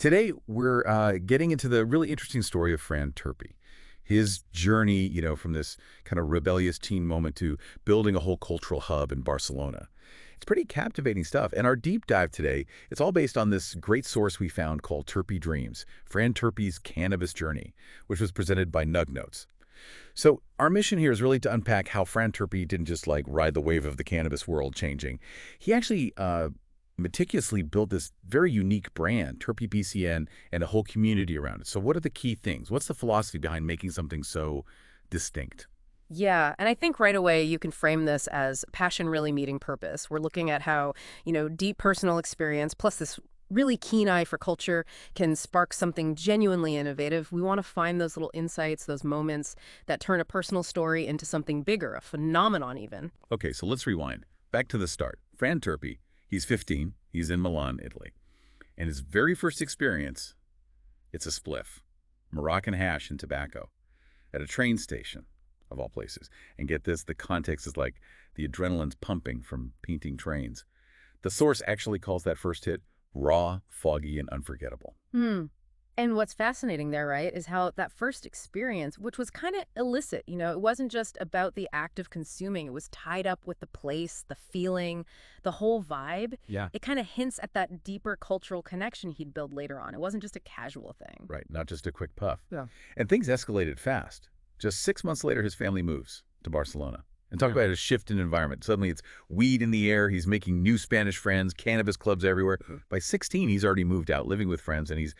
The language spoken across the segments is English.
Today, we're getting into the really interesting story of Fran Terpy. His journey, from this kind of rebellious teen moment to building a whole cultural hub in Barcelona. It's pretty captivating stuff. And our deep dive today, it's all based on this great source we found called Terpy Dreams, Fran Terpy's Cannabis Journey, which was presented by Nug Notes. So our mission here is really to unpack how Fran Terpy didn't just ride the wave of the cannabis world changing. He actually meticulously built this very unique brand, terpybcn, and a whole community around it. So what are the key things? What's the philosophy behind making something so distinct? Yeah, and I think right away you can frame this as passion really meeting purpose. We're looking at how, deep personal experience plus this really keen eye for culture can spark something genuinely innovative. We want to find those little insights, those moments that turn a personal story into something bigger, a phenomenon even. Okay, so let's rewind. Back to the start. Fran Terpy, he's 15, he's in Milan, Italy. And his very first experience, it's a spliff, Moroccan hash and tobacco, at a train station, of all places. And get this, the context is like the adrenaline's pumping from painting trains. The source actually calls that first hit raw, foggy, and unforgettable. And what's fascinating there, right, is how that first experience, which was kind of illicit, it wasn't just about the act of consuming. It was tied up with the place, the feeling, the whole vibe. Yeah. It kind of hints at that deeper cultural connection he'd build later on. It wasn't just a casual thing. Right, not just a quick puff. Yeah. And things escalated fast. Just 6 months later, his family moves to Barcelona. And talk about a shift in environment. Suddenly it's weed in the air. He's making new Spanish friends, cannabis clubs everywhere. By 16, he's already moved out, living with friends, and he's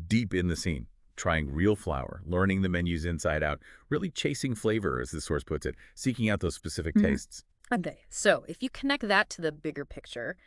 deep in the scene, trying real flower, learning the menus inside out, really chasing flavor, as the source puts it, seeking out those specific tastes. Okay, so if you connect that to the bigger picture,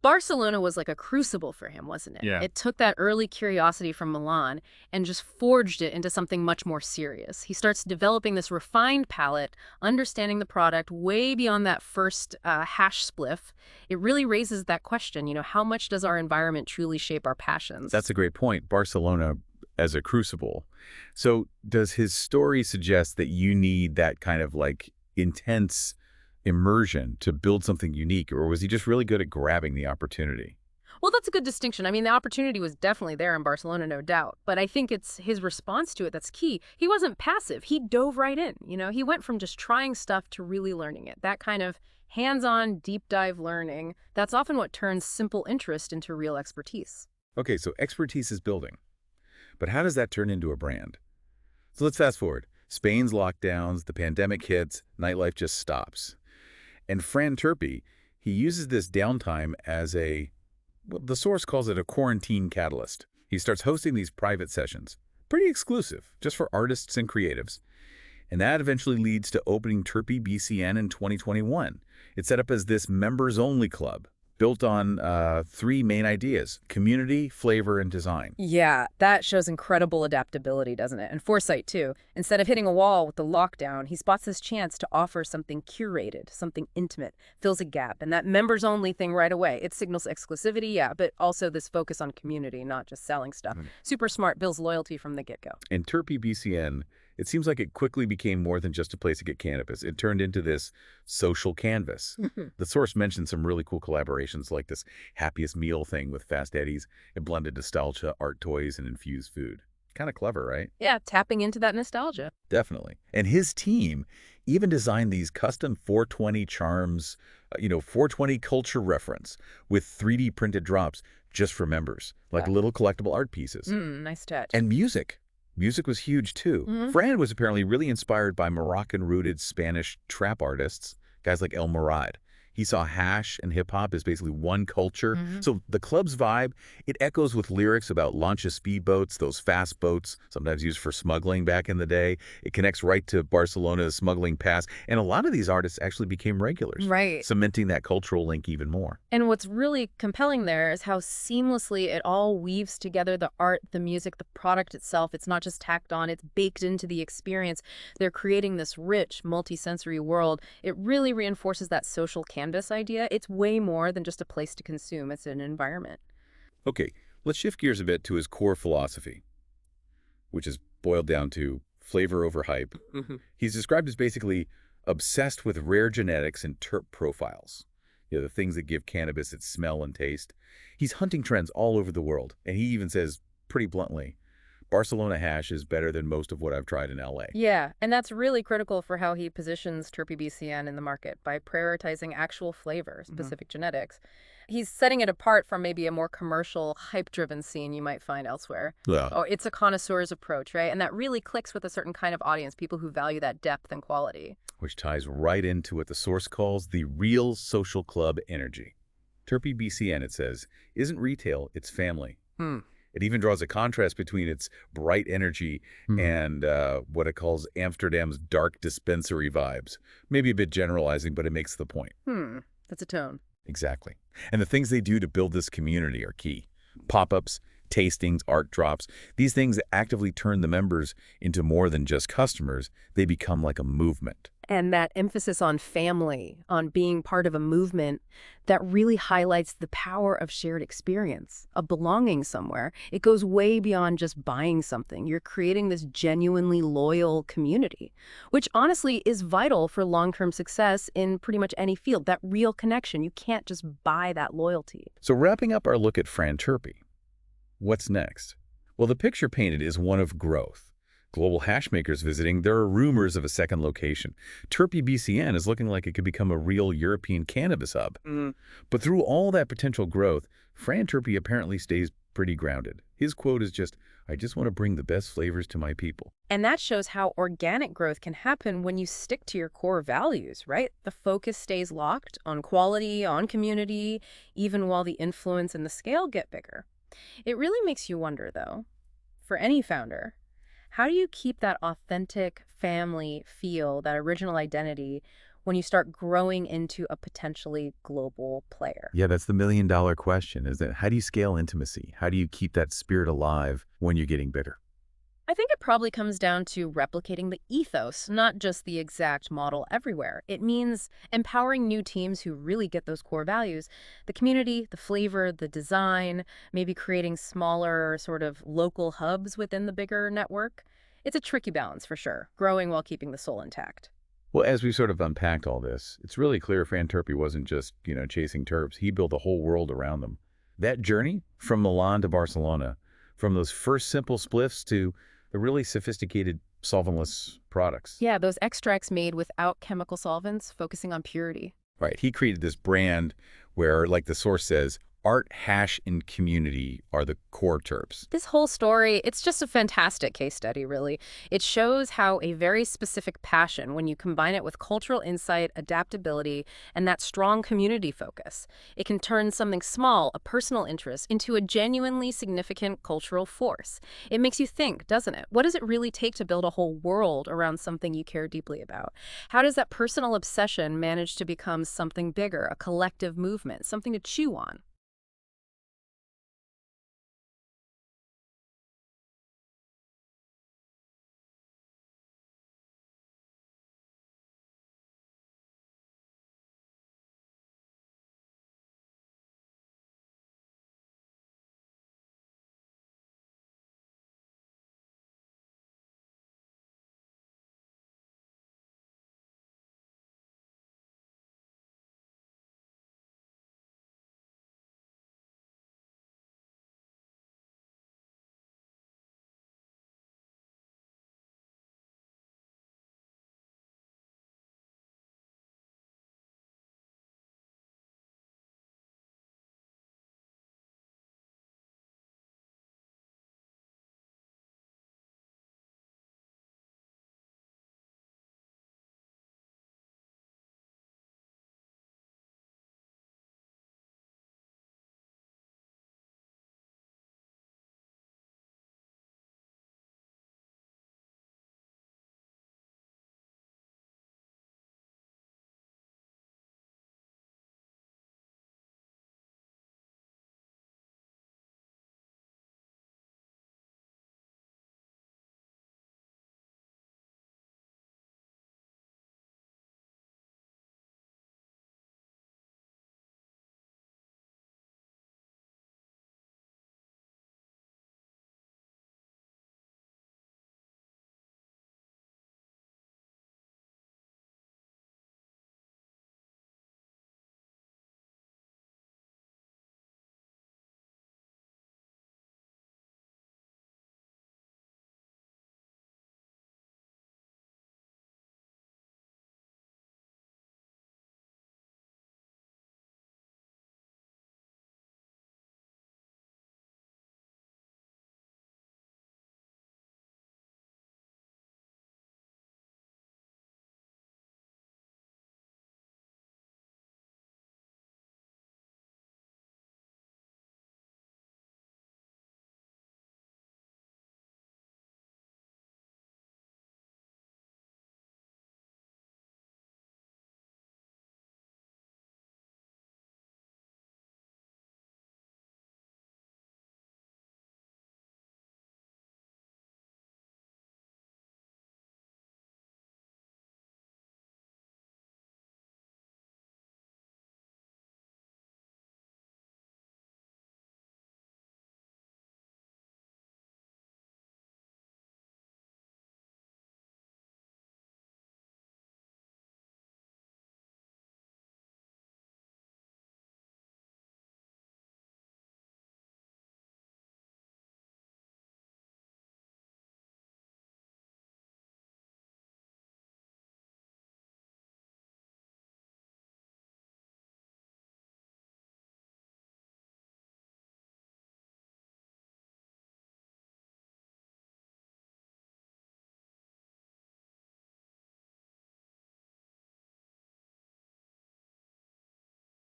Barcelona was like a crucible for him, wasn't it? Yeah. It took that early curiosity from Milan and just forged it into something much more serious. He starts developing this refined palate, understanding the product way beyond that first hash spliff. It really raises that question, how much does our environment truly shape our passions? That's a great point. Barcelona as a crucible. So does his story suggest that you need that kind of intense immersion to build something unique, or was he just really good at grabbing the opportunity? Well, that's a good distinction. I mean, the opportunity was definitely there in Barcelona, no doubt. But I think it's his response to it that's key. He wasn't passive. He dove right in. He went from just trying stuff to really learning it. That kind of hands-on, deep dive learning, that's often what turns simple interest into real expertise. Okay, so expertise is building. But how does that turn into a brand? So let's fast forward. Spain's lockdowns, the pandemic hits, nightlife just stops. And Fran Terpy, he uses this downtime as the source calls it a quarantine catalyst. He starts hosting these private sessions, pretty exclusive, just for artists and creatives. And that eventually leads to opening terpybcn in 2021. It's set up as this members-only club, built on 3 main ideas: community, flavor, and design. Yeah, that shows incredible adaptability, doesn't it? And foresight, too. Instead of hitting a wall with the lockdown, he spots this chance to offer something curated, something intimate, fills a gap. And that members-only thing right away, it signals exclusivity, yeah, but also this focus on community, not just selling stuff. Super smart, builds loyalty from the get-go. And terpybcn, it seems like it quickly became more than just a place to get cannabis. It turned into this social canvas. The source mentioned some really cool collaborations like this Happiest Meal thing with Fast Eddie's. It blended nostalgia, art toys, and infused food. Kind of clever, right? Yeah, tapping into that nostalgia. Definitely. And his team even designed these custom 420 charms, 420 culture reference with 3D printed drops just for members, like little collectible art pieces. Nice touch. And music. Music was huge, too. Fran was apparently really inspired by Moroccan-rooted Spanish trap artists, guys like El Morad. He saw hash and hip-hop as basically one culture. So the club's vibe, it echoes with lyrics about launches speedboats, those fast boats, sometimes used for smuggling back in the day. It connects right to Barcelona's smuggling pass. And a lot of these artists actually became regulars, right, cementing that cultural link even more. And what's really compelling there is how seamlessly it all weaves together: the art, the music, the product itself. It's not just tacked on, it's baked into the experience. They're creating this rich, multi-sensory world. It really reinforces that social canvas idea. It's way more than just a place to consume. It's an environment. Okay, let's shift gears a bit to his core philosophy, which is boiled down to flavor over hype. He's described as basically obsessed with rare genetics and terp profiles. the things that give cannabis its smell and taste. He's hunting trends all over the world, and he even says, pretty bluntly, Barcelona hash is better than most of what I've tried in LA. Yeah, and that's really critical for how he positions terpybcn in the market by prioritizing actual flavor, specific genetics. He's setting it apart from maybe a more commercial, hype-driven scene you might find elsewhere. Yeah. Oh, it's a connoisseur's approach, right? And that really clicks with a certain kind of audience, people who value that depth and quality. Which ties right into what the source calls the real social club energy. terpybcn, it says, isn't retail, it's family. Hmm. It even draws a contrast between its bright energy and what it calls Amsterdam's dark dispensary vibes. Maybe a bit generalizing, but it makes the point. That's a tone. Exactly. And the things they do to build this community are key. Pop-ups, tastings, art drops. These things actively turn the members into more than just customers. They become like a movement. And that emphasis on family, on being part of a movement, that really highlights the power of shared experience, of belonging somewhere. It goes way beyond just buying something. You're creating this genuinely loyal community, which honestly is vital for long-term success in pretty much any field. That real connection, you can't just buy that loyalty. So wrapping up our look at Fran Terpy, what's next? Well, the picture painted is one of growth. Global hash makers visiting, there are rumors of a second location. terpybcn is looking like it could become a real European cannabis hub. But through all that potential growth, Fran Terpy apparently stays pretty grounded. His quote is just, I just want to bring the best flavors to my people. And that shows how organic growth can happen when you stick to your core values, right? The focus stays locked on quality, on community, even while the influence and the scale get bigger. It really makes you wonder, though, for any founder, how do you keep that authentic family feel, that original identity, when you start growing into a potentially global player? Yeah, that's the million-dollar question, is that how do you scale intimacy? How do you keep that spirit alive when you're getting bigger? I think it probably comes down to replicating the ethos, not just the exact model everywhere. It means empowering new teams who really get those core values, the community, the flavor, the design, maybe creating smaller sort of local hubs within the bigger network. It's a tricky balance for sure, growing while keeping the soul intact. Well, as we sort of unpacked all this, it's really clear Fran Terpy wasn't just, chasing terps. He built a whole world around them. That journey from Milan to Barcelona, from those first simple spliffs to the really sophisticated solventless products. Yeah, those extracts made without chemical solvents, focusing on purity. Right. He created this brand where, like the source says, art, hash, and community are the core terps. This whole story, it's just a fantastic case study, really. It shows how a very specific passion, when you combine it with cultural insight, adaptability, and that strong community focus, it can turn something small, a personal interest, into a genuinely significant cultural force. It makes you think, doesn't it? What does it really take to build a whole world around something you care deeply about? How does that personal obsession manage to become something bigger, a collective movement, something to chew on?